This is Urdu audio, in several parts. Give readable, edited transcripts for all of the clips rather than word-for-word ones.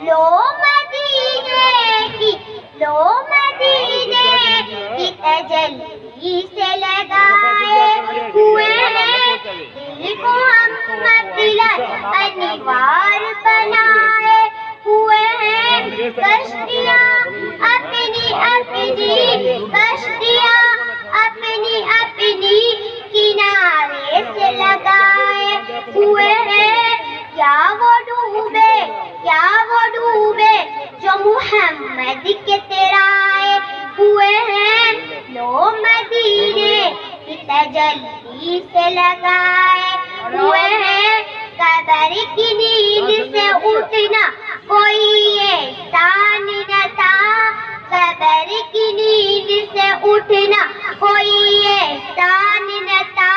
لو مدینے کی تجلی سے لگائے ہوئے ہیں، دل کو ہم مطلب انوار بنائے ہوئے ہیں، کشتیاں اپنی کشتیاں اپنی کنارے سے لگائے ہوئے ہیں، کیا وہ ڈوبے جو محمد کے ترائے ہوئے ہیں، لو مدینے کی تجلی سے لگائے ہوئے ہیں، قبر کی نیند سے اٹھنا کوئی احسان نہ تھا، قبر کی نیند سے اٹھنا کوئی احسان نہ تھا،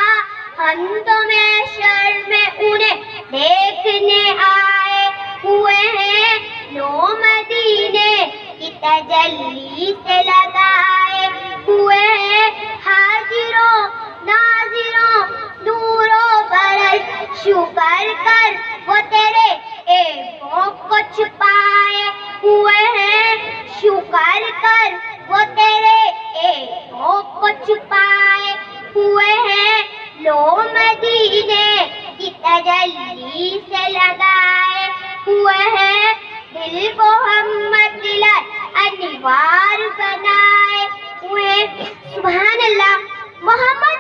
ہم تو محشر میں انہیں دیکھنے آئے ہوئے ہیں، لو مدینے کی تجلی سے لگائے ہوئے ہیں، حاضروں ناظروں دور و برس شکر کر وہ تیرے عیبوں کو چھپائے ہوئے ہیں، شکر کر وہ تیرے عیبوں کو چھپائے ہوئے ہیں، لو مدینے کی تجلی سے لگائے ہوئے ہیں، دل کو ہم مطلب انوار بنائے ہوئے۔ سبحان اللہ، محمد